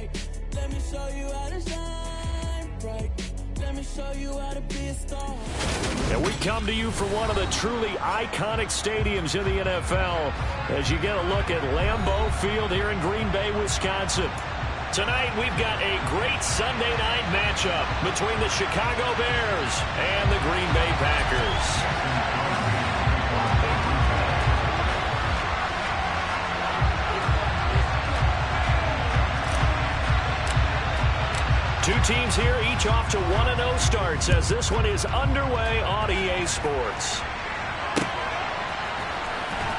right. Let me show you how to shine bright. Let me show you how to be a star. And we come to you from one of the truly iconic stadiums in the NFL as you get a look at Lambeau Field here in Green Bay, Wisconsin. Tonight we've got a great Sunday night matchup between the Chicago Bears and the Green Bay Packers. Two teams here, each off to 1-0 starts as this one is underway on EA Sports.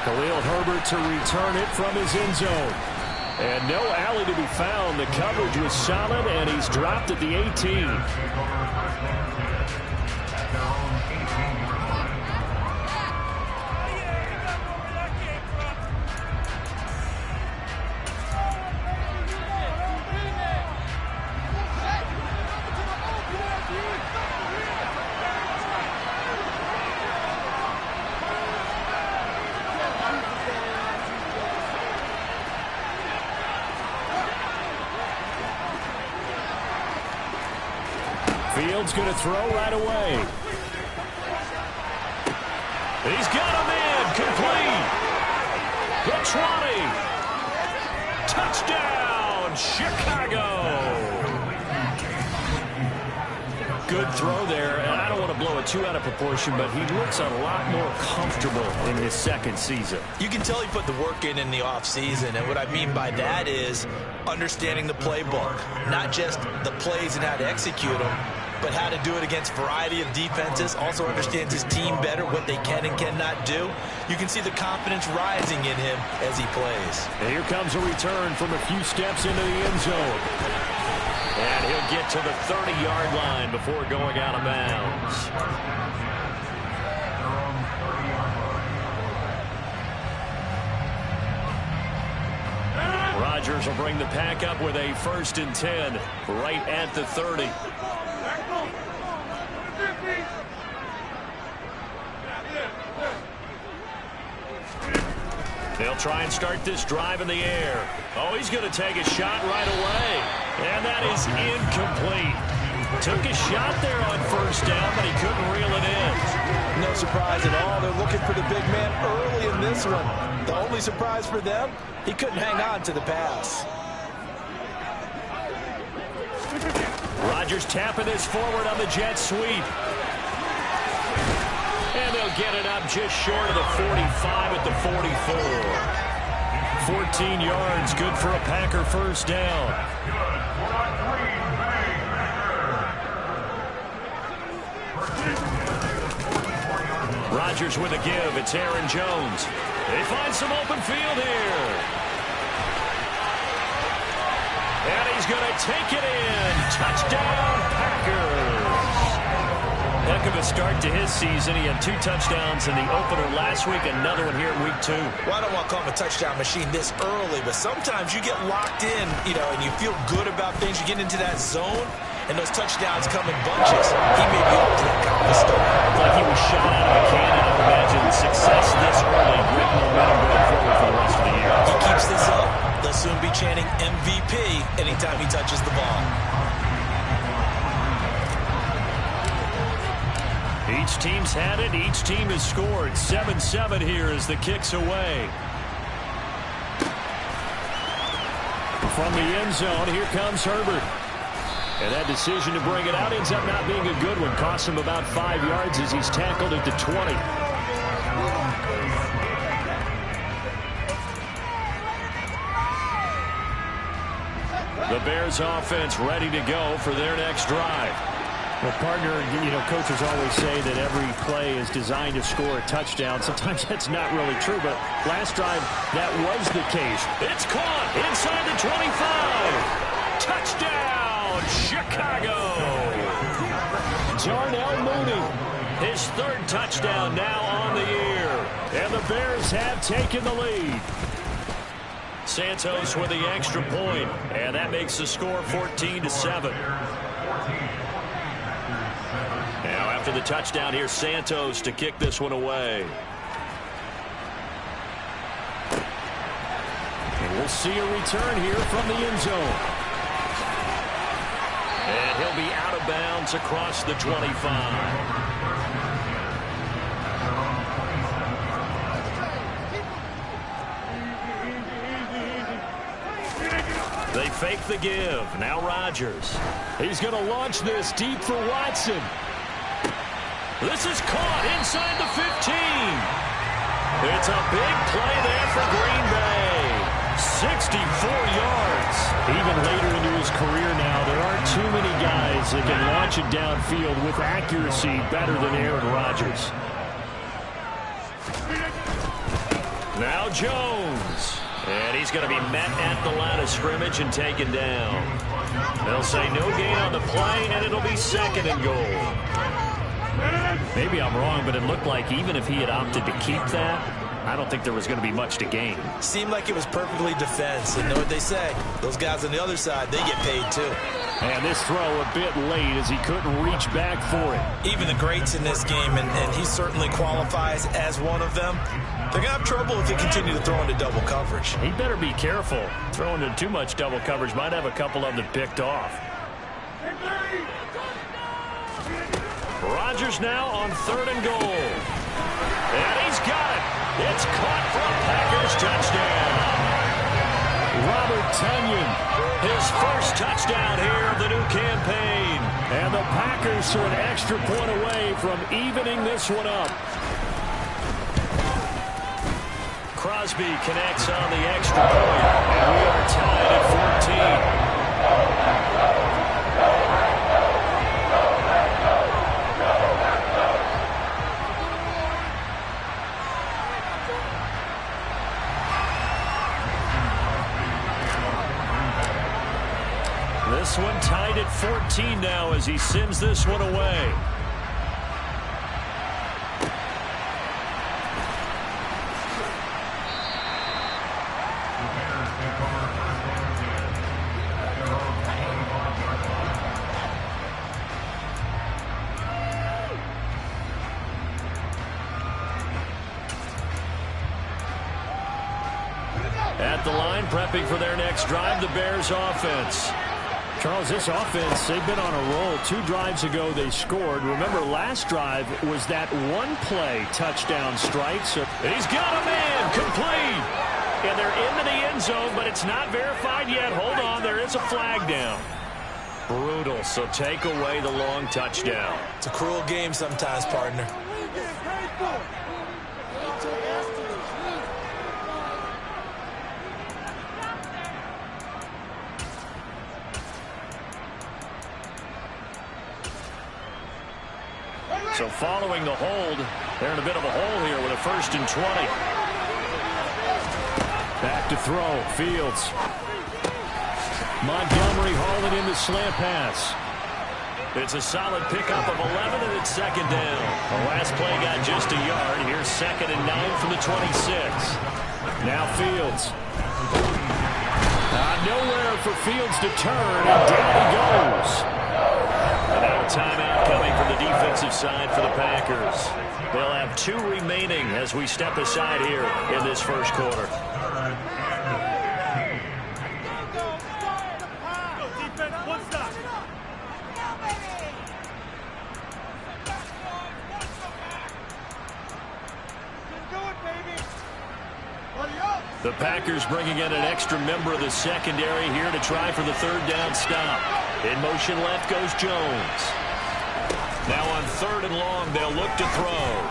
Khalil Herbert to return it from his end zone. And no alley to be found. The coverage was solid, and he's dropped at the 18. Fields going to throw right away. He's got him in. Complete. The 20. Touchdown, Chicago. Good throw there, and I don't want to blow it too out of proportion, but he looks a lot more comfortable in his second season. You can tell he put the work in the offseason, and what I mean by that is understanding the playbook, not just the plays and how to execute them, but how to do it against a variety of defenses. Also understands his team better, what they can and cannot do. You can see the confidence rising in him as he plays. And here comes a return from a few steps into the end zone. And he'll get to the 30-yard line before going out of bounds. Rodgers will bring the pack up with a 1st and 10 right at the 30. They'll try and start this drive in the air. Oh, he's going to take a shot right away. And that is incomplete. Took a shot there on 1st down, but he couldn't reel it in. No surprise at all. They're looking for the big man early in this one. The only surprise for them, he couldn't hang on to the pass. Rodgers tapping this forward on the jet sweep. And they'll get it up just short of the 45 at the 44. 14 yards, good for a Packer 1st down. Rodgers with a give. It's Aaron Jones. They find some open field here. And he's going to take it in. Touchdown, Packers. Heck of a start to his season. He had 2 touchdowns in the opener last week, another one here in week 2. Well, I don't want to call him a touchdown machine this early, but sometimes you get locked in, and you feel good about things. You get into that zone, and those touchdowns come in bunches. He may be able to accomplish the start. Like he was shot out of a cannon. I would imagine success this early. Great momentum going forward for the rest of the year. He keeps this up. They'll soon be chanting MVP anytime he touches the ball. Each team's had it. Each team has scored. 7-7 here as the kick's away. From the end zone, here comes Herbert. And that decision to bring it out ends up not being a good one. Costs him about 5 yards as he's tackled at the 20. The Bears offense ready to go for their next drive. Well, partner, coaches always say that every play is designed to score a touchdown. Sometimes that's not really true, but last drive, that was the case. It's caught inside the 25. Touchdown, Chicago. Darnell Mooney, his 3rd touchdown now on the year. And the Bears have taken the lead. Santos with the extra point, and that makes the score 14-7. Now after the touchdown, here's Santos to kick this one away. And we'll see a return here from the end zone. And he'll be out of bounds across the 25. They fake the give. Now Rodgers. He's going to launch this deep for Watson. This is caught inside the 15. It's a big play there for Green Bay. 64 yards. Even later into his career now, there aren't too many guys that can launch it downfield with accuracy better than Aaron Rodgers. Now Jones. And he's going to be met at the line of scrimmage and taken down. They'll say no gain on the play, and it'll be second and goal. Maybe I'm wrong, but it looked like even if he had opted to keep that, I don't think there was going to be much to gain. Seemed like it was perfectly defense. And know what they say? Those guys on the other side, they get paid too. And this throw a bit late as he couldn't reach back for it. Even the greats in this game, and he certainly qualifies as one of them, they're going to have trouble if they continue to throw into double coverage. He better be careful. Throwing into too much double coverage might have a couple of them picked off. Rodgers now on 3rd and goal. And he's got it. It's caught for a Packers touchdown. Robert Tonyan. His first touchdown here of the new campaign. And the Packers are an extra point away from evening this one up. Crosby connects on the extra point. And we are tied at 14. This one tied at 14 now as he sends this one away. At the line, prepping for their next drive, the Bears offense. Charles, this offense, they've been on a roll. 2 drives ago, they scored. Remember, last drive was that one-play touchdown strike. So he's got a man, complete. And they're into the end zone, but it's not verified yet. Hold on, there is a flag down. Brutal, so take away the long touchdown. It's a cruel game sometimes, partner. So following the hold, they're in a bit of a hole here with a 1st and 20. Back to throw, Fields. Montgomery hauling in the slant pass. It's a solid pickup of 11, and it's 2nd down. The last play got just a yard. Here's 2nd and 9 from the 26. Now Fields. Nowhere for Fields to turn, and down he goes. And now a timeout coming from the defensive side for the Packers. They'll have 2 remaining as we step aside here in this first quarter. The Packers bringing in an extra member of the secondary here to try for the 3rd down stop. In motion left goes Jones. Now on 3rd and long, they'll look to throw.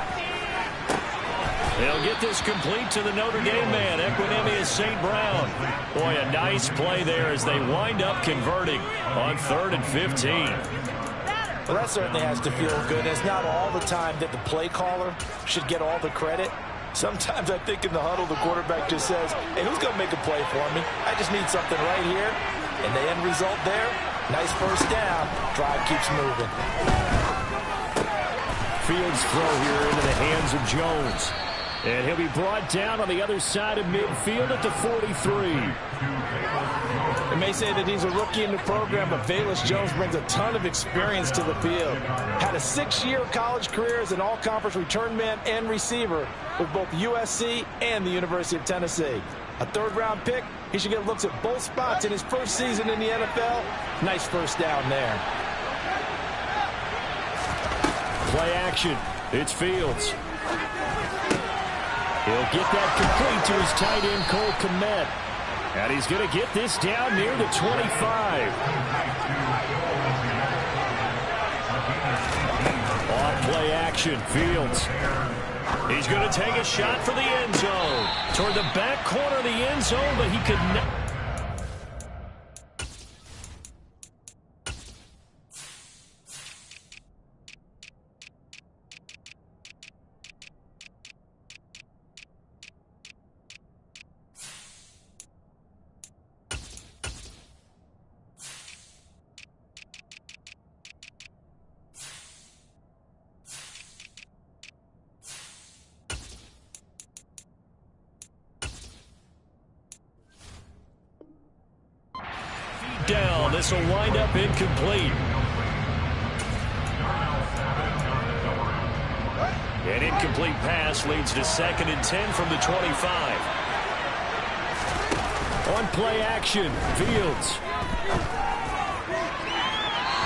They'll get this complete to the Notre Dame man, Equinemius St. Brown. Boy, a nice play there as they wind up converting on 3rd and 15. Well, that certainly has to feel good. It's not all the time that the play caller should get all the credit. Sometimes I think in the huddle, the quarterback just says, hey, who's going to make a play for me? I just need something right here. And the end result there, nice 1st down. Drive keeps moving. Fields throw here into the hands of Jones. And he'll be brought down on the other side of midfield at the 43. They may say that he's a rookie in the program, but Velus Jones brings a ton of experience to the field. Had a 6-year college career as an all-conference return man and receiver with both USC and the University of Tennessee. A third-round pick. He should get looks at both spots in his first season in the NFL. Nice first down there. Play action. It's Fields. He'll get that complete to his tight end, Cole Kmet. And he's going to get this down near the 25. On play action, Fields. He's going to take a shot for the end zone. Toward the back corner of the end zone, but he could not. Down. This will wind up incomplete. An incomplete pass leads to 2nd and 10 from the 25. On play action, Fields.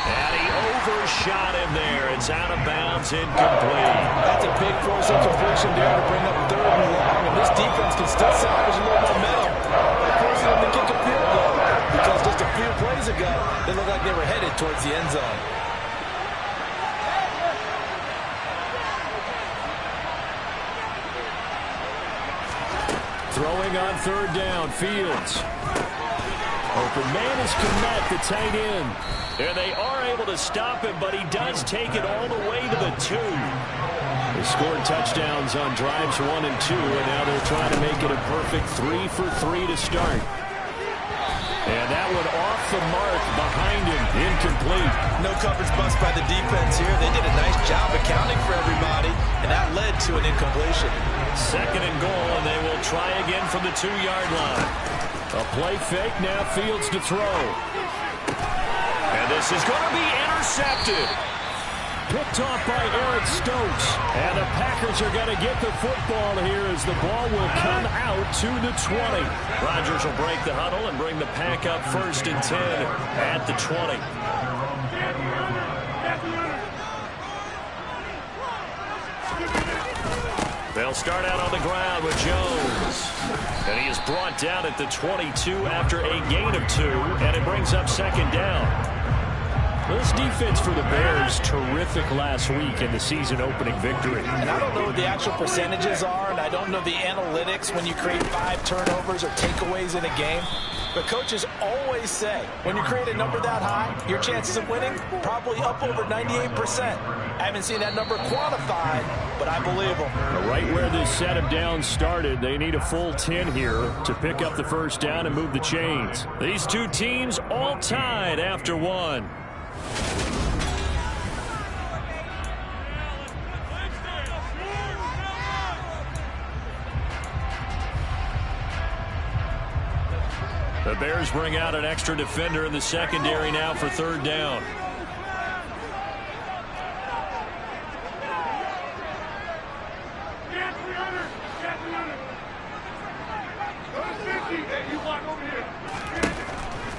And he overshot him there. It's out of bounds, incomplete. That's a big force of completion there to bring up 3rd and long. And this defense can still salvage a little momentum by forcing them to kick a field goal. Because just a few plays ago, they looked like they were headed towards the end zone. Throwing on 3rd down, Fields. Open man is Kmet, the tight end. And they are able to stop him, but he does take it all the way to the 2. They scored touchdowns on drives 1 and 2, and now they're trying to make it a perfect 3 for 3 to start. And that one off the mark behind him, incomplete. No coverage bust by the defense here. They did a nice job accounting for everybody, and that led to an incompletion. 2nd and goal, and they will try again from the 2-yard line. A play fake, now Fields to throw. And this is going to be intercepted. Picked off by Eric Stokes. And the Packers are going to get the football here as the ball will come out to the 20. Rodgers will break the huddle and bring the pack up 1st and 10 at the 20. They'll start out on the ground with Jones. And he is brought down at the 22 after a gain of 2, and it brings up 2nd down. This defense for the Bears, terrific last week in the season-opening victory. And I don't know what the actual percentages are, and I don't know the analytics when you create 5 turnovers or takeaways in a game. But coaches always say, when you create a number that high, your chances of winning probably up over 98%. I haven't seen that number quantified, but I believe them. Right where this set of downs started, they need a full 10 here to pick up the 1st down and move the chains. These two teams all tied after 1. The Bears bring out an extra defender in the secondary now for 3rd down.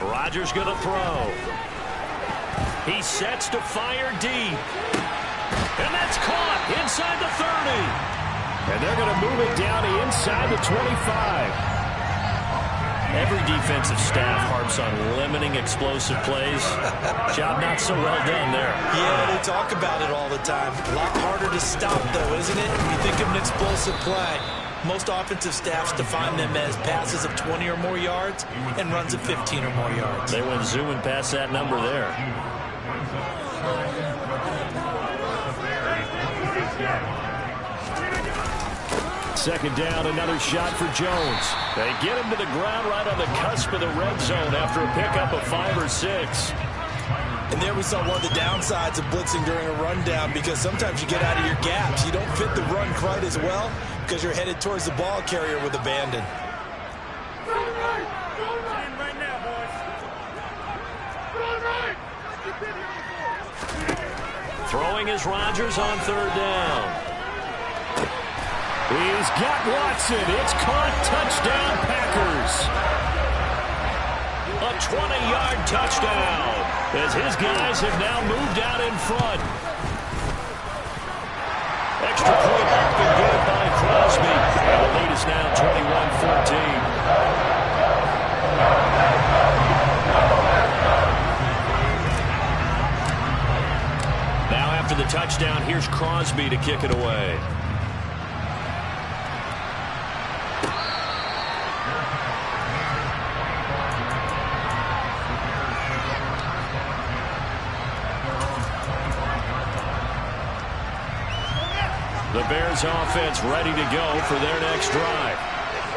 Rodgers going to throw. He sets to fire deep. And that's caught inside the 30. And they're going to move it down to inside the 25. Every defensive staff harps on limiting explosive plays. Job not so well done there. Yeah, they talk about it all the time. A lot harder to stop, though, isn't it? When you think of an explosive play, most offensive staffs define them as passes of 20 or more yards and runs of 15 or more yards. They went zooming past that number there. Second down, another shot for Jones. They get him to the ground right on the cusp of the red zone after a pickup of 5 or 6. And there we saw one of the downsides of blitzing during a rundown, because sometimes you get out of your gaps. You don't fit the run quite as well because you're headed towards the ball carrier with abandon. Throwing is Rodgers on 3rd down. He's got Watson. It's caught. Touchdown, Packers. Packers. A 20-yard touchdown as his guys have now moved out in front. Extra point up and good by Crosby. And the lead is now 21-14. Now after the touchdown, here's Crosby to kick it away. The Bears offense ready to go for their next drive.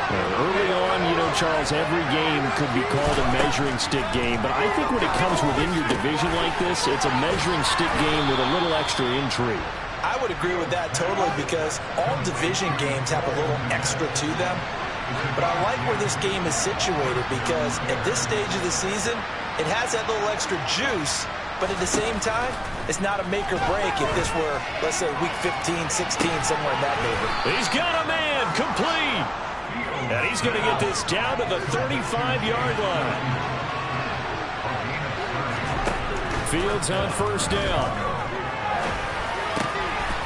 Early on, Charles, every game could be called a measuring stick game, but I think when it comes within your division like this, it's a measuring stick game with a little extra intrigue. I would agree with that totally because all division games have a little extra to them. But I like where this game is situated because at this stage of the season, it has that little extra juice. But at the same time, it's not a make or break if this were, let's say, week 15, 16, somewhere in that neighborhood. He's got a man complete. And he's going to get this down to the 35-yard line. Fields on first down.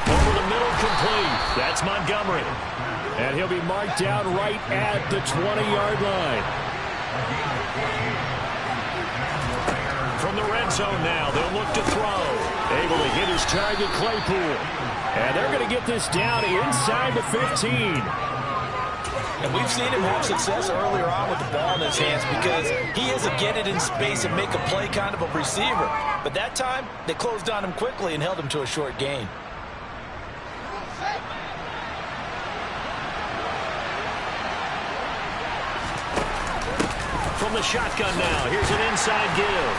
Over the middle, complete. That's Montgomery. And he'll be marked down right at the 20-yard line. From the red zone now, they'll look to throw. Able to hit his target, Claypool. And they're going to get this down inside the 15. And we've seen him have success earlier on with the ball in his hands because he is a get it in space and make a play kind of a receiver. But that time, they closed on him quickly and held him to a short gain. From the shotgun now, here's an inside give.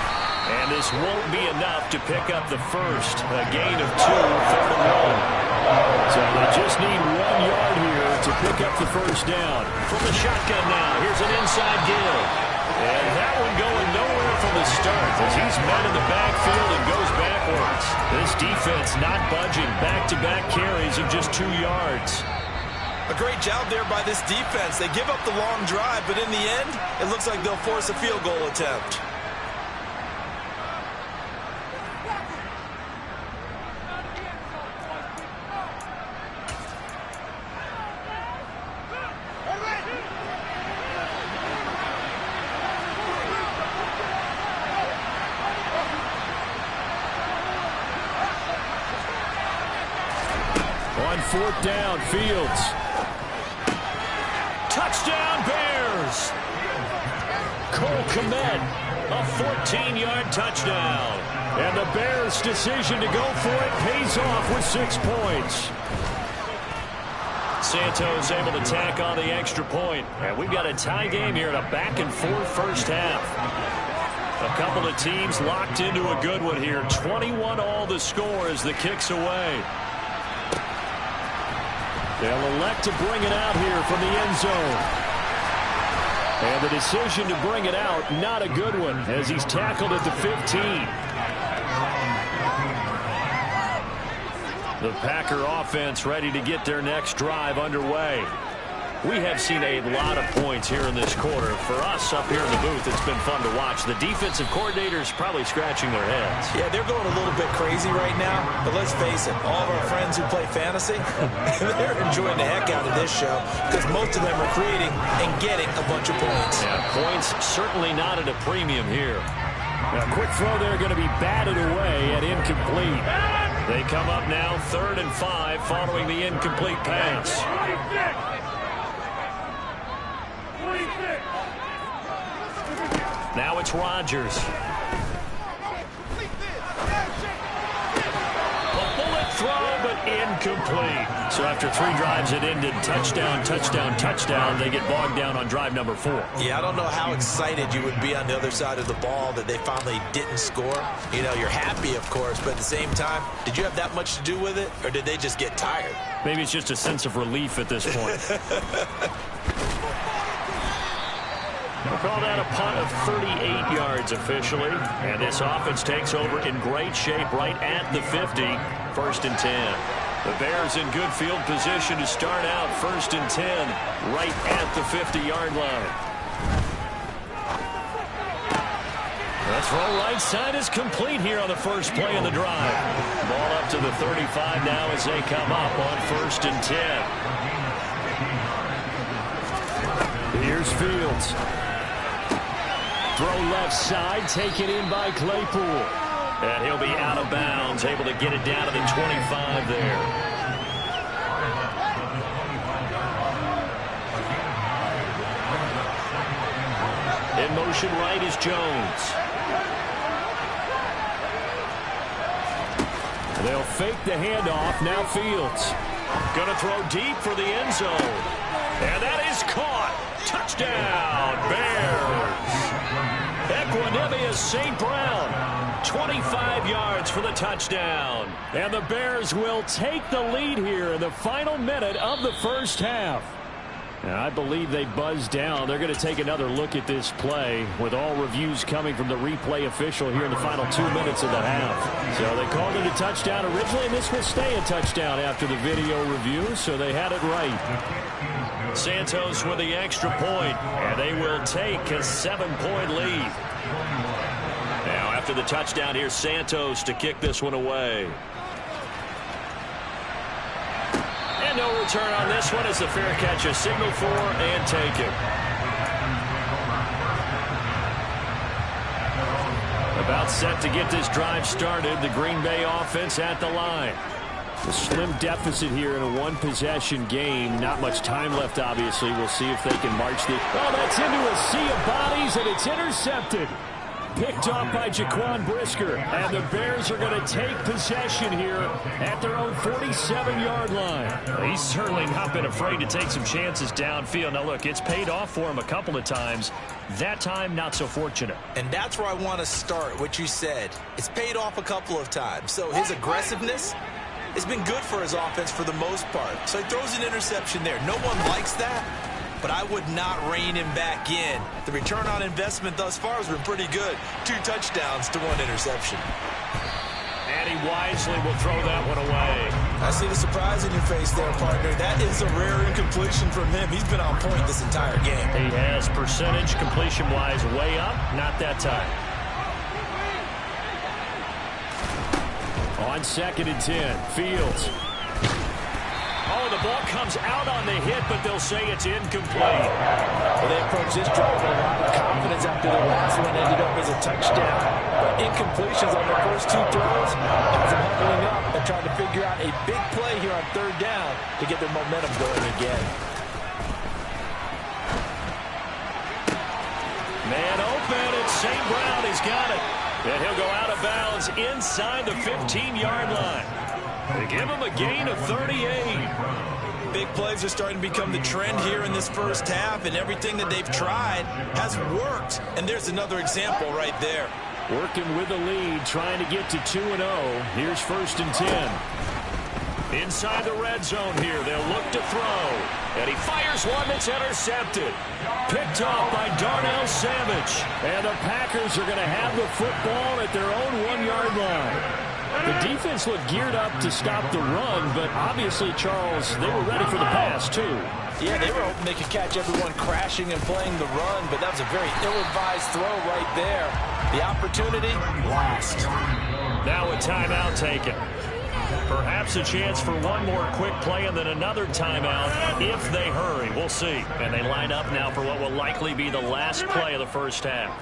And this won't be enough to pick up the first. A gain of 2, 3rd and 1. So they just need 1 yard here to pick up the first down. From the shotgun now, here's an inside give. And that one going nowhere from the start as he's met in the backfield and goes backwards. This defense not budging. Back-to-back carries of just 2 yards. A great job there by this defense. They give up the long drive, but in the end, it looks like they'll force a field goal attempt. On 4th down, Fields. Touchdown, Bears! Cole Kmet, a 14-yard touchdown. And the Bears' decision to go for it pays off with 6 points. Santos able to tack on the extra point. And we've got a tie game here in a back-and-forth first half. A couple of teams locked into a good one here. 21-all the score as the kick's away. They'll elect to bring it out here from the end zone. And the decision to bring it out, not a good one, as he's tackled at the 15. The Packer offense ready to get their next drive underway. We have seen a lot of points here in this quarter. For us up here in the booth, it's been fun to watch. The defensive coordinators probably scratching their heads. Yeah, they're going a little bit crazy right now. But let's face it, all of our friends who play fantasy, they're enjoying the heck out of this show because most of them are creating and getting a bunch of points. Yeah, points certainly not at a premium here. Now, quick throw there going to be batted away and incomplete. They come up now 3rd and 5 following the incomplete pass. Now it's Rodgers. A bullet throw, but incomplete. So after 3 drives it ended touchdown, touchdown, touchdown. They get bogged down on drive number 4. Yeah, I don't know how excited you would be on the other side of the ball that they finally didn't score. You know, you're happy, of course, but at the same time, did you have that much to do with it, or did they just get tired? Maybe it's just a sense of relief at this point. We'll call that a punt of 38 yards officially. And this offense takes over in great shape right at the 50. 1st and 10. The Bears in good field position to start out 1st and 10 right at the 50-yard line. The throw right side is complete here on the first play of the drive. Ball up to the 35 now as they come up on 1st and 10. Here's Fields. Throw left side, taken in by Claypool. And he'll be out of bounds, able to get it down to the 25 there. In motion right is Jones. They'll fake the handoff. Now Fields. Going to throw deep for the end zone. And that is caught. Touchdown, Bears. Equanimeous St. Brown. 25 yards for the touchdown. And the Bears will take the lead here in the final minute of the first half. And I believe they buzzed down. They're going to take another look at this play with all reviews coming from the replay official here in the final 2 minutes of the half. So they called it a touchdown originally, and this will stay a touchdown after the video review, so they had it right. Santos with the extra point, and they will take a 7-point lead. Now after the touchdown, here's Santos to kick this one away. And no return on this one as the fair catch is signaled for and taken. About set to get this drive started. The Green Bay offense at the line. A slim deficit here in a one-possession game. Not much time left, obviously. We'll see if they can march the... Oh, that's into a sea of bodies, and it's intercepted. Picked off by Jaquan Brisker. And the Bears are going to take possession here at their own 47-yard line. He's certainly not been afraid to take some chances downfield. Now, look, it's paid off for him a couple of times. That time, not so fortunate. And that's where I want to start, what you said. It's paid off a couple of times. So his aggressiveness has been good for his offense for the most part. So he throws an interception there. No one likes that, but I would not rein him back in. The return on investment thus far has been pretty good. 2 touchdowns to 1 interception. And he wisely will throw that one away. I see the surprise in your face there, partner. That is a rare incompletion from him. He's been on point this entire game. He has percentage completion-wise way up. Not that time. On 2nd and 10, Fields. Oh, the ball comes out on the hit, but they'll say it's incomplete. Well, they approached this drive with a lot of confidence after the last one ended up as a touchdown. But incompletions on their first 2 throws has them huddling up and trying to figure out a big play here on 3rd down to get their momentum going again. Man open, and St. Brown has got it. And he'll go out of bounds inside the 15-yard line. They give him a gain of 38. Big plays are starting to become the trend here in this first half, and everything that they've tried has worked. And there's another example right there. Working with the lead, trying to get to 2-0. Here's 1st and 10. Inside the red zone here, they'll look to throw. And he fires one that's intercepted. Picked off by Darnell Savage. And the Packers are going to have the football at their own 1-yard line. The defense looked geared up to stop the run, but obviously, Charles, they were ready for the pass, too. Yeah, they were hoping they could catch everyone crashing and playing the run, but that was a very ill-advised throw right there. The opportunity lost. Now a timeout taken. Perhaps a chance for one more quick play and then another timeout if they hurry. We'll see. And they line up now for what will likely be the last play of the first half.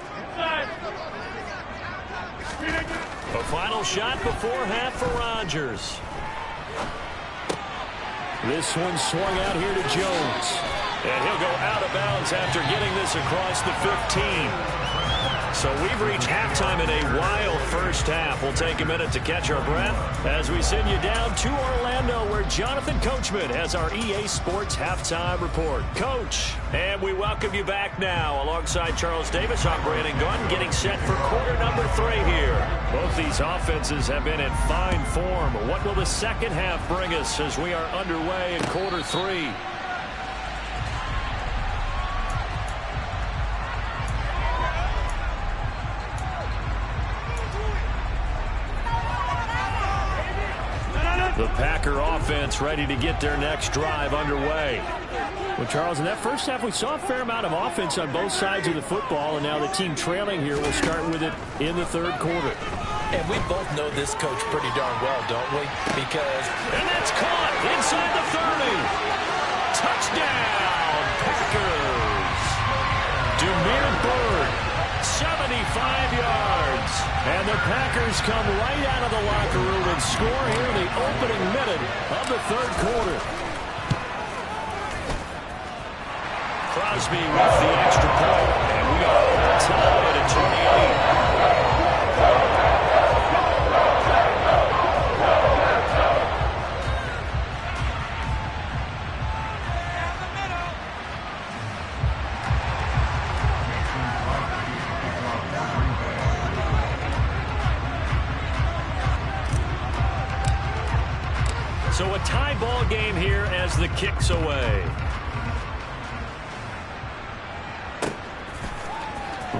A final shot before half for Rodgers. This one swung out here to Jones. And he'll go out of bounds after getting this across the 15. So we've reached halftime in a wild first half. We'll take a minute to catch our breath as we send you down to Orlando, where Jonathan Coachman has our EA Sports Halftime Report. Coach, and we welcome you back now. Alongside Charles Davis, I'm Brandon Gunn, getting set for quarter number 3 here. Both these offenses have been in fine form. What will the second half bring us as we are underway in quarter 3? The Packer offense ready to get their next drive underway. Well, Charles, in that first half, we saw a fair amount of offense on both sides of the football, and now the team trailing here will start with it in the third quarter. And we both know this coach pretty darn well, don't we? Because... And that's caught inside the 30. Touchdown, Packers. Demir Bird, 75 yards. And the Packers come right out of the locker room and score here in the opening minute of the third quarter. Crosby with the extra point, and we are all tied at 28. So a tie ball game here as the kick's away.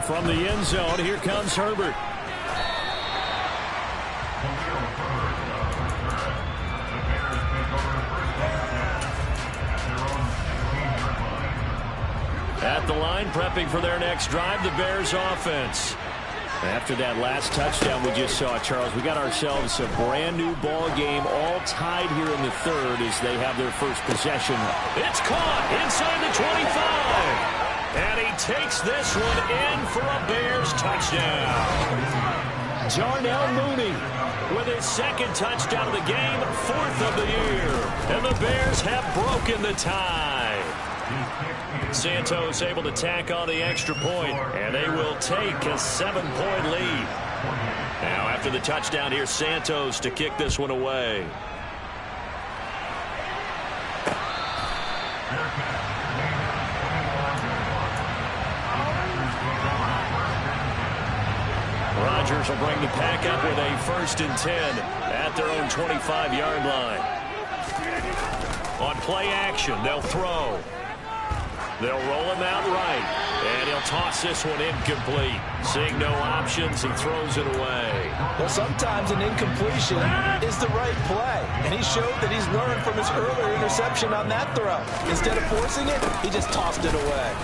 From the end zone, here comes Herbert. At the line, prepping for their next drive, the Bears offense. After that last touchdown we just saw, Charles, we got ourselves a brand new ball game, all tied here in the third as they have their first possession. It's caught inside the 25. And he takes this one in for a Bears touchdown. Darnell Mooney with his second touchdown of the game, fourth of the year. And the Bears have broken the tie. Santos able to tack on the extra point, and they will take a 7-point lead. Now after the touchdown, here's Santos to kick this one away. Rodgers will bring the pack up with a 1st and 10 at their own 25-yard line. On play action, they'll throw. They'll roll him out right, and he'll toss this one incomplete. Seeing no options, he throws it away. Well, sometimes an incompletion is the right play, and he showed that he's learned from his earlier interception on that throw. Instead of forcing it, he just tossed it away.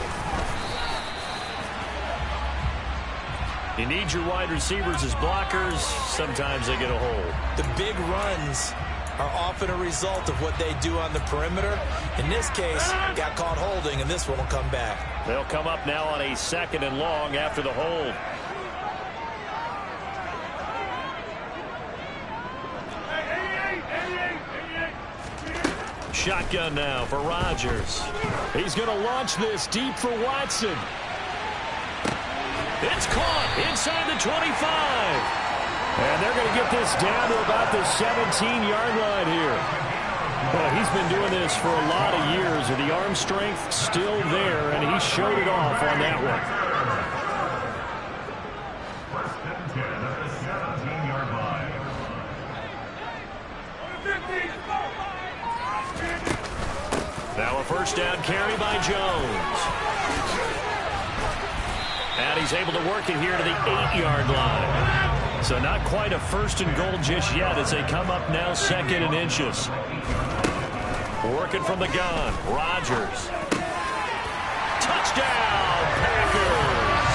You need your wide receivers as blockers. Sometimes they get a hold. The big runs are often a result of what they do on the perimeter. In this case, got caught holding, and this one will come back. They'll come up now on a 2nd and long after the hold. Shotgun now for Rodgers. He's going to launch this deep for Watson. It's caught inside the 25. And they're going to get this down to about the 17-yard line here. Well, he's been doing this for a lot of years, and the arm strength still there, and he showed it off on that one. Now a 1st down carry by Jones. And he's able to work it here to the 8-yard line. So not quite a 1st and goal just yet as they come up now 2nd and inches. Working from the gun, Rodgers. Touchdown, Packers!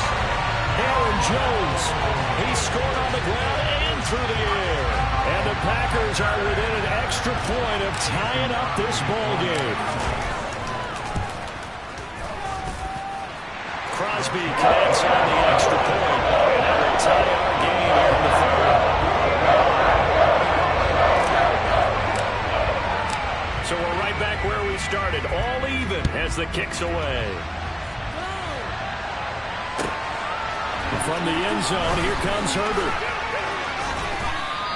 Aaron Jones, he scored on the ground and through the air. And the Packers are within an extra point of tying up this ball game. Crosby connects on the extra point. And that will tie our game here in the third. So we're right back where we started, all even as the kick's away. From the end zone, here comes Herbert.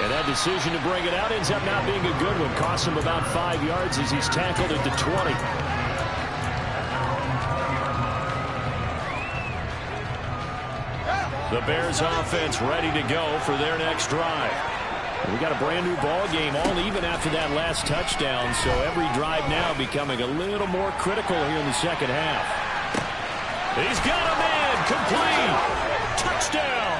And that decision to bring it out ends up not being a good one. Costs him about 5 yards as he's tackled at the 20. The Bears offense ready to go for their next drive. We got a brand new ball game, all even after that last touchdown, so every drive now becoming a little more critical here in the second half. He's got a man, complete, touchdown.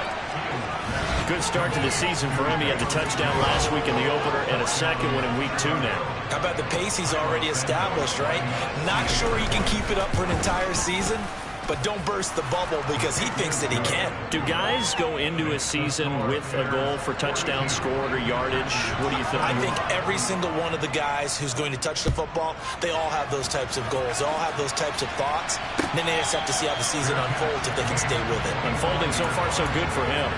Good start to the season for him. He had the touchdown last week in the opener and a second one in week 2 now. How about the pace he's already established, right? Not sure he can keep it up for an entire season, but don't burst the bubble because he thinks that he can. Do guys go into a season with a goal for touchdown scored or yardage? What do you think? I think every single one of the guys who's going to touch the football, they all have those types of goals. They all have those types of thoughts. And then they just have to see how the season unfolds if they can stay with it. Unfolding so far so good for him.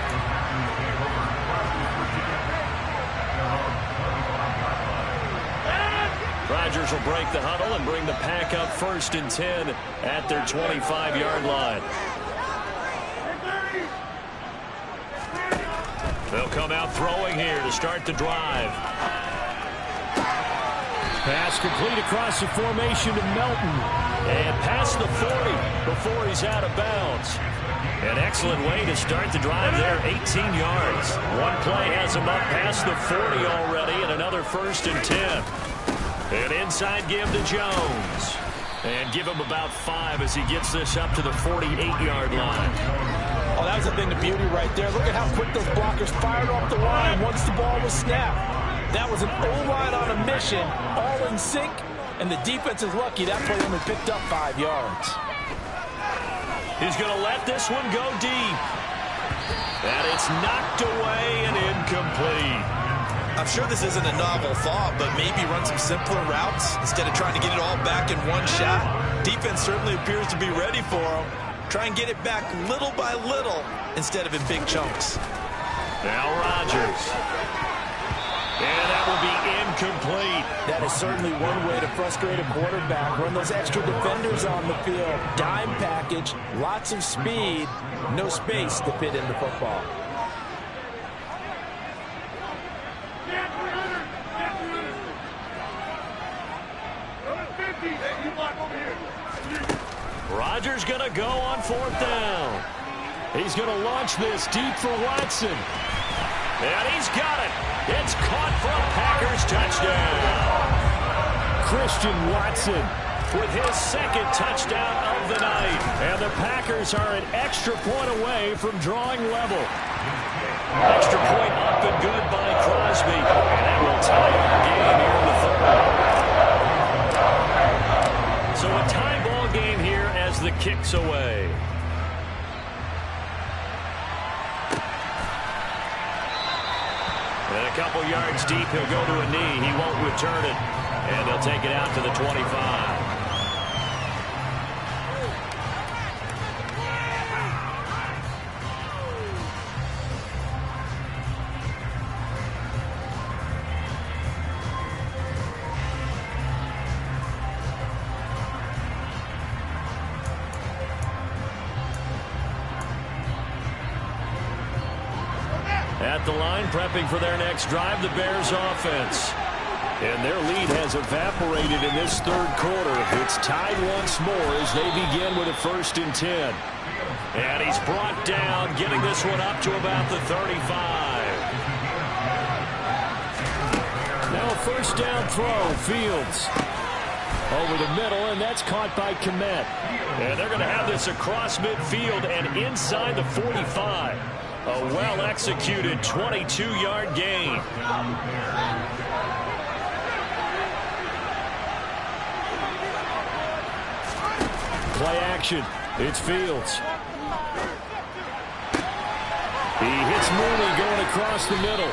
Rodgers will break the huddle and bring the pack up 1st and 10 at their 25-yard line. They'll come out throwing here to start the drive. Pass complete across the formation to Melton. And past the 40 before he's out of bounds. An excellent way to start the drive there, 18 yards. One play has him up past the 40 already, and another 1st and 10. An inside give to Jones. And give him about 5 as he gets this up to the 48-yard line. Oh, that was the thing, the beauty right there. Look at how quick those blockers fired off the line once the ball was snapped. That was an O-line on a mission, all in sync, and the defense is lucky that play only picked up 5 yards. He's going to let this one go deep. And it's knocked away and incomplete. I'm sure this isn't a novel thought, but maybe run some simpler routes instead of trying to get it all back in one shot. Defense certainly appears to be ready for him. Try and get it back little by little instead of in big chunks. Now Rodgers. And that will be incomplete. That is certainly one way to frustrate a quarterback. Run those extra defenders on the field. Dime package, lots of speed, no space to fit in the football. Rodgers going to go on 4th down. He's going to launch this deep for Watson. And he's got it. It's caught for a Packers touchdown. Christian Watson with his 2nd touchdown of the night. And the Packers are an extra point away from drawing level. Extra point up and good by Crosby. And that will tie our game here in the 3rd. So a tie ball game here as the kick's away. And a couple yards deep, he'll go to a knee. He won't return it. And they'll take it out to the 25. At the line, prepping for their next drive, the Bears offense. And their lead has evaporated in this 3rd quarter. It's tied once more as they begin with a 1st and 10. And he's brought down, getting this one up to about the 35. Now a 1st down throw, Fields. Over the middle, and that's caught by Kmet. And they're going to have this across midfield and inside the 45. A well-executed 22-yard gain. Play action. It's Fields. He hits Mooney going across the middle.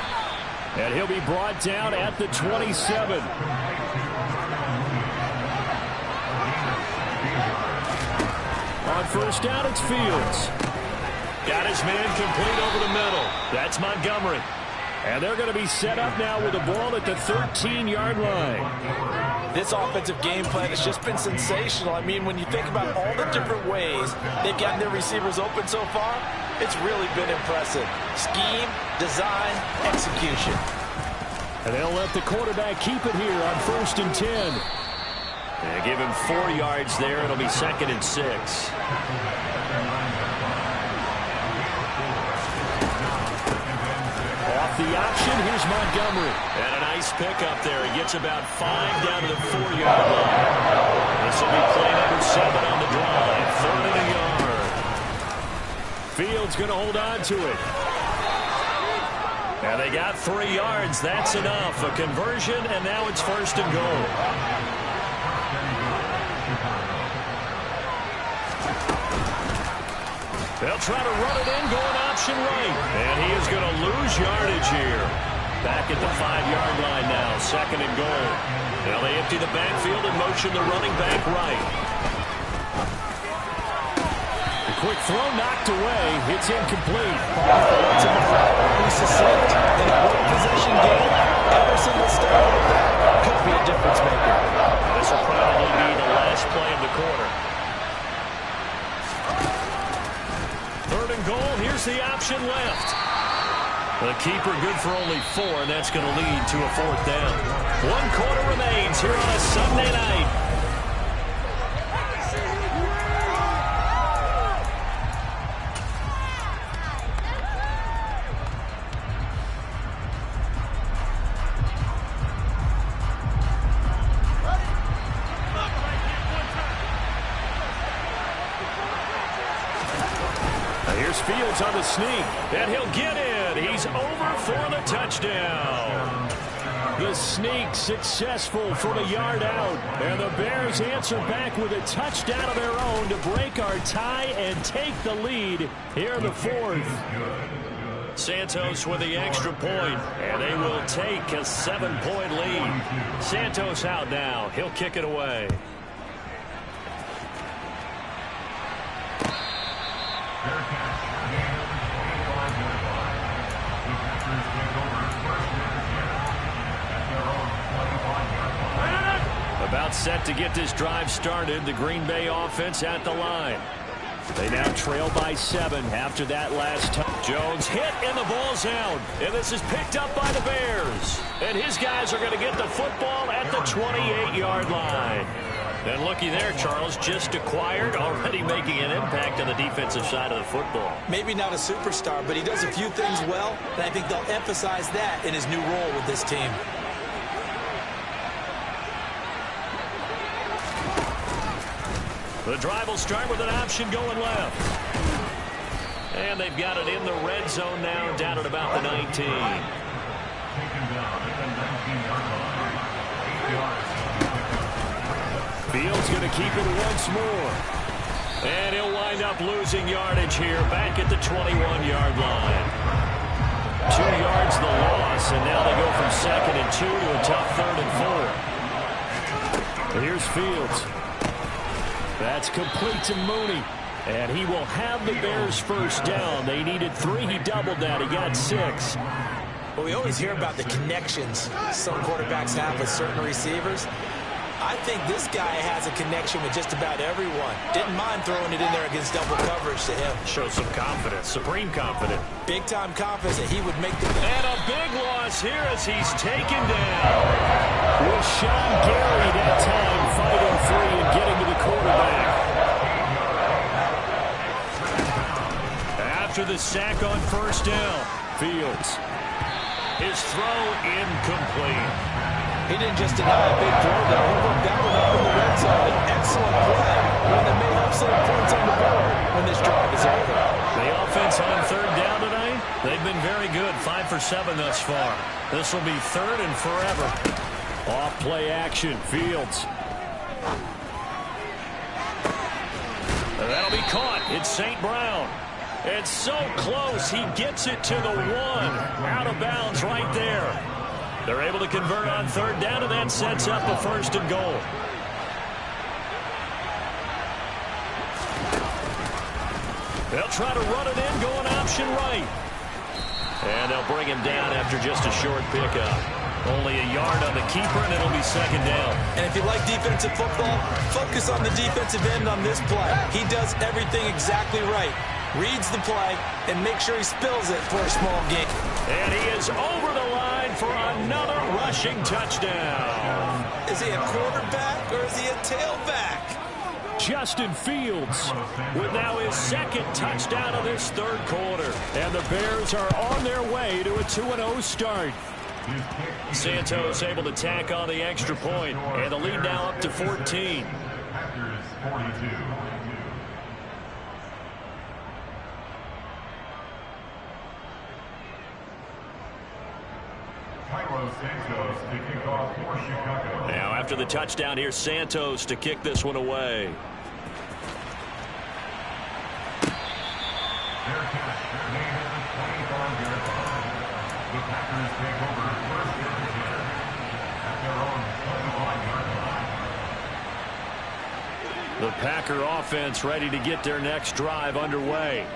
And he'll be brought down at the 27. On 1st down, it's Fields. Got his man complete over the middle. That's Montgomery. And they're going to be set up now with the ball at the 13-yard line. This offensive game plan has just been sensational. I mean, when you think about all the different ways they've gotten their receivers open so far, it's really been impressive. Scheme, design, execution. And they'll let the quarterback keep it here on 1st and 10. They give him 4 yards there. It'll be 2nd and 6. Off the option, here's Montgomery. And a nice pickup there. He gets about 5 down to the 4-yard line. This will be play number 7 on the drive. 3rd and a yard. Fields going to hold on to it. Now they got 3 yards. That's enough. A conversion, and now it's 1st and goal. They'll try to run it in, going option right. And he is going to lose yardage here. Back at the 5-yard line now, 2nd and goal. Now they empty the backfield and motion the running back right. The quick throw knocked away. It's incomplete. It's in the route. He's succinct in a one possession game. Every single step like that could be a difference maker. This will probably be the last play of the quarter. 3rd and goal. Here's the option left. The keeper good for only 4, and that's going to lead to a 4th down. 1 quarter remains here on a Sunday night. Here's Fields on the sneak, and he'll get in. He's over for the touchdown. The sneak successful from a yard out, and the Bears answer back with a touchdown of their own to break our tie and take the lead here in the 4th. Santos with the extra point, and they will take a 7-point lead. Santos out now. He'll kick it away. About set to get this drive started. The Green Bay offense at the line. They now trail by 7 after that last time. Jones hit and the ball's out. And this is picked up by the Bears. And his guys are going to get the football at the 28-yard line. And looky there, Charles, just acquired, already making an impact on the defensive side of the football. Maybe not a superstar, but he does a few things well, and I think they'll emphasize that in his new role with this team. The drive will start with an option going left. And they've got it in the red zone now, down at about the 19. Fields going to keep it once more. And he'll wind up losing yardage here, back at the 21-yard line. 2 yards the loss, and now they go from 2nd and 2 to a tough 3rd and 4. And here's Fields. That's complete to Mooney. And he will have the Bears first down. They needed 3. He doubled that. He got 6. Well, we always hear about the connections some quarterbacks have with certain receivers. I think this guy has a connection with just about everyone. Didn't mind throwing it in there against double coverage to him. Shows some confidence, supreme confidence. Big-time confidence that he would make the... And a big loss here as he's taken down. With Sean Gary that time fighting free and getting to the quarterback. After the sack on 1st down, Fields. His throw incomplete. He didn't just deny a big throw, though. He worked that one up in the red zone. An excellent play when they may have some points on the board when this drive is over. The offense on 3rd down tonight, they've been very good. 5 for 7 thus far. This will be 3rd and forever. Off play action, Fields. And that'll be caught. It's St. Brown. It's so close. He gets it to the 1. Out of bounds right there. They're able to convert on 3rd down, and that sets up a 1st and goal. They'll try to run it in, going option right. And they'll bring him down after just a short pickup. Only a yard on the keeper, and it'll be 2nd down. And if you like defensive football, focus on the defensive end on this play. He does everything exactly right. Reads the play and makes sure he spills it for a small gain. And he is over the line for another rushing touchdown. Is he a quarterback or is he a tailback? Justin Fields with now his 2nd touchdown of this 3rd quarter. And the Bears are on their way to a 2-0 start. Santos able to tack on the extra point, and the lead now up to 14. Now after the touchdown, here's Santos to kick this one away. The Packers take over first and 10 at their own 25-yard line. The Packer offense ready to get their next drive underway.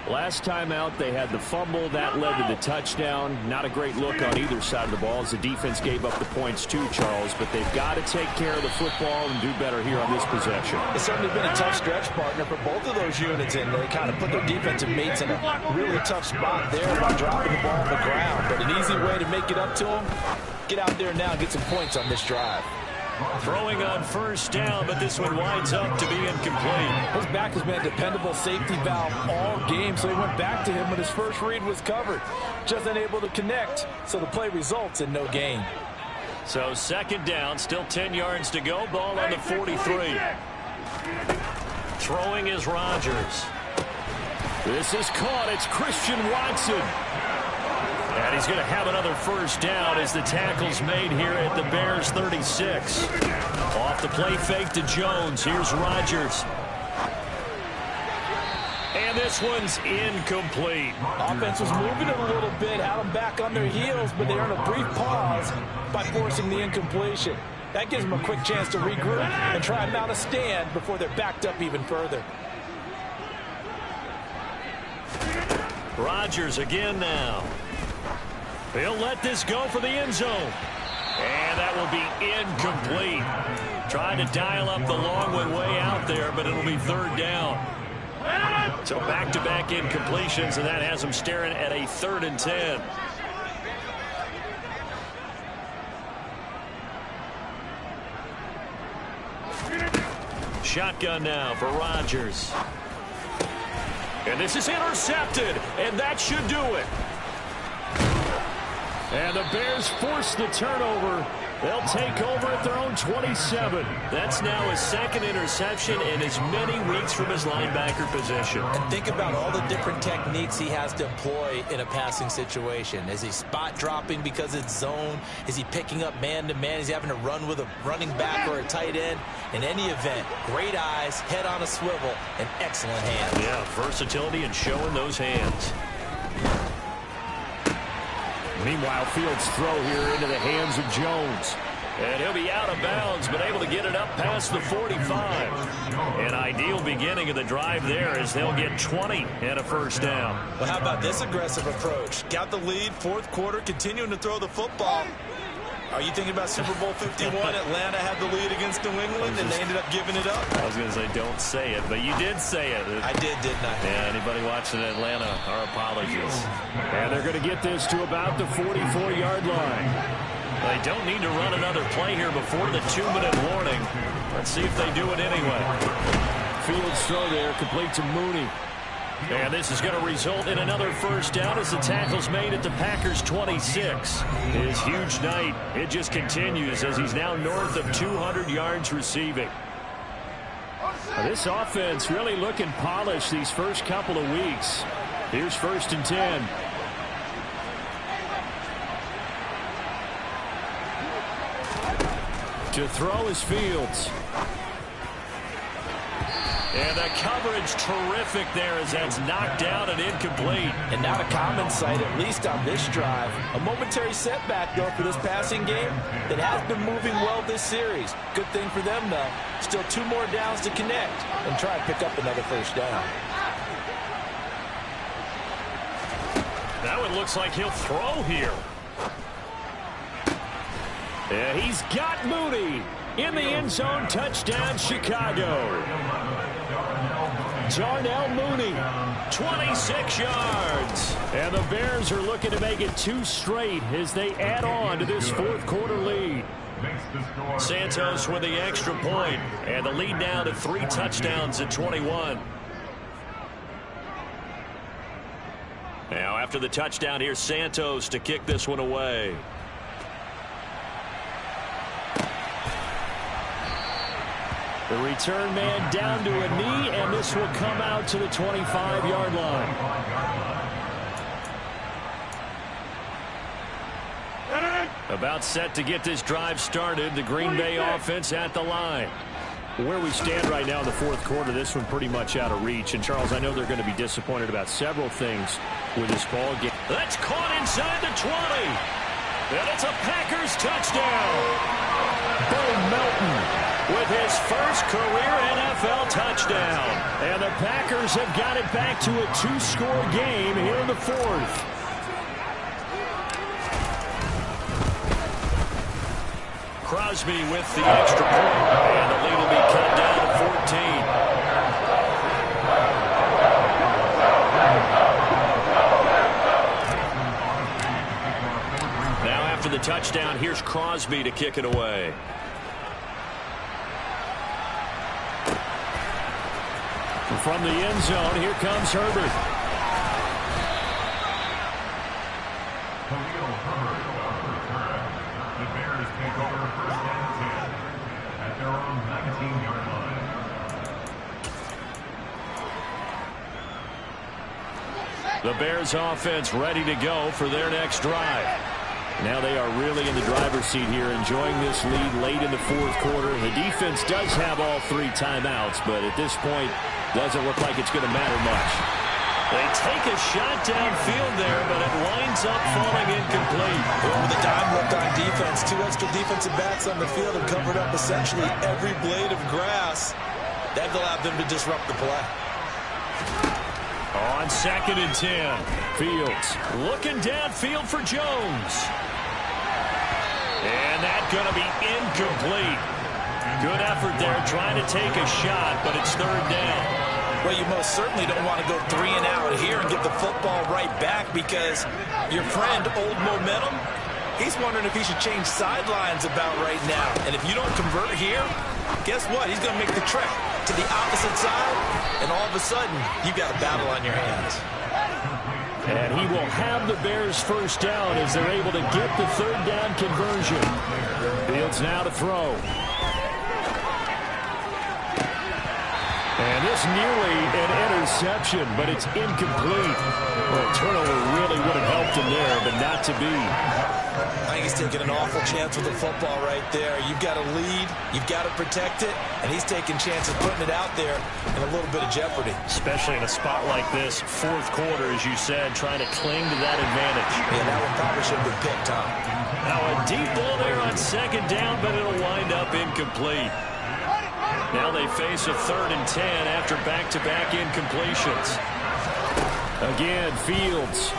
Last time out, they had the fumble. That led to the touchdown. Not a great look on either side of the ball as the defense gave up the points too, Charles. But they've got to take care of the football and do better here on this possession. It's certainly been a tough stretch, partner, for both of those units, and they kind of put their defensive mates in a really tough spot there by dropping the ball on the ground. But an easy way to make it up to them, get out there now and get some points on this drive. Throwing on first down, but this one winds up to be incomplete. His back has been a dependable safety valve all game, so he went back to him when his first read was covered. Just unable to connect, so the play results in no gain. So second down, still 10 yards to go. Ball on the 43. Throwing is Rodgers. This is caught. It's Christian Watson. And he's going to have another first down as the tackle's made here at the Bears 36. Off the play fake to Jones. Here's Rodgers. And this one's incomplete. Offense was moving it a little bit, had them back on their heels, but they earned a brief pause by forcing the incompletion. That gives them a quick chance to regroup and try and mount a stand before they're backed up even further. Rodgers again now. He'll let this go for the end zone. And that will be incomplete. Trying to dial up the long one way out there, but it'll be third down. So back-to-back incompletions, and that has them staring at a 3rd and 10. Shotgun now for Rodgers. And this is intercepted, and that should do it. And the Bears force the turnover. They'll take over at their own 27. That's now his second interception in as many weeks from his linebacker position. And think about all the different techniques he has to employ in a passing situation. Is he spot dropping because it's zone? Is he picking up man-to-man? Is he having to run with a running back or a tight end? In any event, great eyes, head on a swivel, and excellent hands. Yeah, versatility and showing those hands. Meanwhile, Fields' throw here into the hands of Jones. And he'll be out of bounds, but able to get it up past the 45. An ideal beginning of the drive there as they'll get 20 and a first down. Well, how about this aggressive approach? Got the lead, fourth quarter, continuing to throw the football. Are you thinking about Super Bowl 51? Atlanta had the lead against New England, and they ended up giving it up. I was going to say, don't say it, but you did say it. I did, didn't I? Yeah, anybody watching Atlanta, our apologies. And they're going to get this to about the 44-yard line. They don't need to run another play here before the 2-minute warning. Let's see if they do it anyway. Fields' throw there, complete to Mooney. And this is going to result in another first down as the tackle's made at the Packers 26. His huge night, it just continues as he's now north of 200 yards receiving. This offense really looking polished these first couple of weeks. Here's 1st and 10. To throw is Fields. And the coverage terrific there as that's knocked down and incomplete. And not a common sight, at least on this drive. A momentary setback, though, for this passing game that has been moving well this series. Good thing for them, though. Still 2 more downs to connect and try and pick up another first down. That one looks like he'll throw here. Yeah, he's got Mooney in the end zone. Touchdown, Chicago. Darnell Mooney, 26 yards. And the Bears are looking to make it 2 straight as they add on to this fourth quarter lead. Santos with the extra point, and the lead now to 3 touchdowns at 21. Now after the touchdown, here's Santos to kick this one away. The return man down to a knee, and this will come out to the 25-yard line. About set to get this drive started. The Green Bay offense at the line. Where we stand right now in the fourth quarter, this one pretty much out of reach. And, Charles, I know they're going to be disappointed about several things with this ball game. That's caught inside the 20. And it's a Packers touchdown. Bo Melton with his first career NFL touchdown. And the Packers have got it back to a 2-score game here in the fourth. Crosby with the extra point, and the lead will be cut down to 14. Now after the touchdown, here's Crosby to kick it away. From the end zone, here comes Herbert. The Bears take over first and 10 at their own 19-yard line. The Bears offense ready to go for their next drive. Now they are really in the driver's seat here, enjoying this lead late in the fourth quarter. The defense does have all 3 timeouts, but at this point, doesn't look like it's going to matter much. They take a shot downfield there, but it winds up falling incomplete. With a dime look on defense, 2 extra defensive backs on the field and covered up essentially every blade of grass. That allowed them to disrupt the play. On 2nd and 10, Fields looking downfield for Jones. And that's going to be incomplete. Good effort there trying to take a shot, but it's 3rd down. Well, you most certainly don't want to go 3 and out here and get the football right back, because your friend, Old Momentum, he's wondering if he should change sidelines about right now. And if you don't convert here, guess what? He's going to make the trek to the opposite side, and all of a sudden, you've got a battle on your hands. And he will have the Bears first down as they're able to get the 3rd down conversion. Fields now to throw. And this nearly an interception, but it's incomplete. Well, a turnover really would have helped him there, but not to be. I think he's taking an awful chance with the football right there. You've got to lead, you've got to protect it, and he's taking chances putting it out there in a little bit of jeopardy. Especially in a spot like this, fourth quarter, as you said, trying to cling to that advantage. Yeah, that one probably should have been picked, Tom. Now a deep ball there on 2nd down, but it'll wind up incomplete. Now they face a 3rd and 10 after back-to-back incompletions. Again, Fields.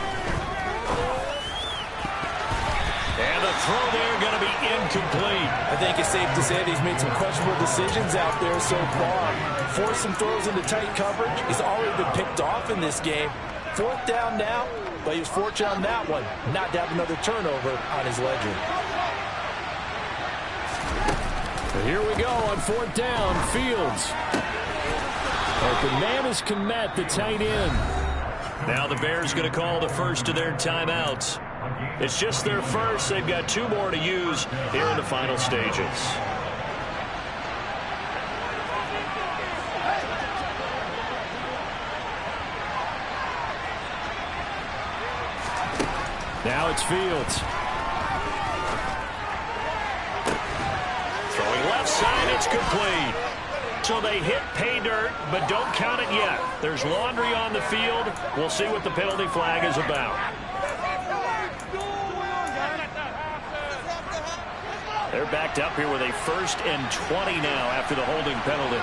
And the throw there going to be incomplete. I think it's safe to say that he's made some questionable decisions out there so far. Forced some throws into tight coverage. He's already been picked off in this game. 4th down now, but he was fortunate on that one not to have another turnover on his ledger. Here we go on 4th down, Fields. Open man is Kmet, the tight end. Now the Bears going to call the first of their timeouts. It's just their first. They've got 2 more to use here in the final stages. Now it's Fields. Throwing left side, it's complete. So they hit pay dirt, but don't count it yet. There's laundry on the field. We'll see what the penalty flag is about. They're backed up here with a 1st and 20 now after the holding penalty.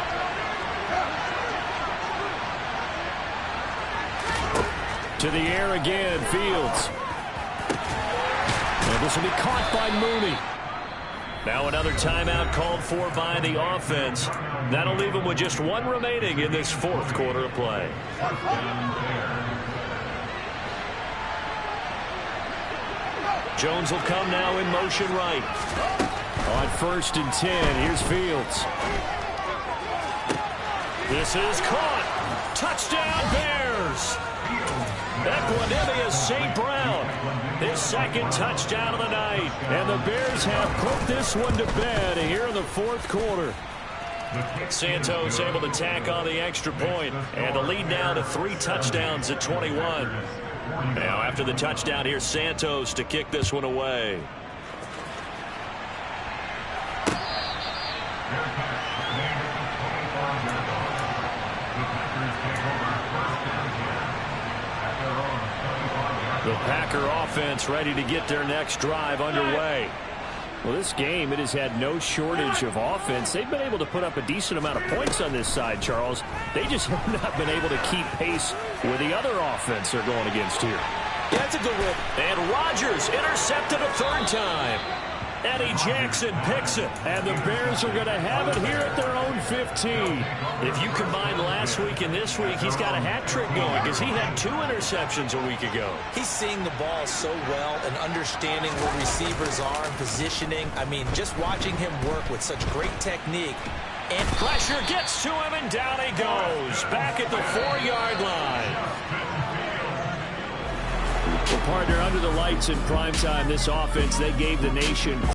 To the air again, Fields. And this will be caught by Mooney. Now another timeout called for by the offense. That'll leave them with just 1 remaining in this 4th quarter of play. Jones will come now in motion right. On 1st and 10, here's Fields. This is caught. Touchdown Bears. Equanimeous St. Brown. His 2nd touchdown of the night. And the Bears have put this one to bed here in the 4th quarter. Santos able to tack on the extra point. And the lead now to 3 touchdowns at 21. Now after the touchdown, here's Santos to kick this one away. The Packer offense ready to get their next drive underway. Well, this game, it has had no shortage of offense. They've been able to put up a decent amount of points on this side, Charles. They just have not been able to keep pace with the other offense they're going against here. Yeah, that's a good win. And Rodgers intercepted a third time. Eddie Jackson picks it, and the Bears are going to have it here at their own 15. If you combine last week and this week, he's got a hat trick going because he had 2 interceptions a week ago. He's seeing the ball so well and understanding where receivers are and positioning. I mean, just watching him work with such great technique. And pressure gets to him, and down he goes. Back at the 4-yard line. Well, partner, under the lights in primetime, this offense, they gave the nation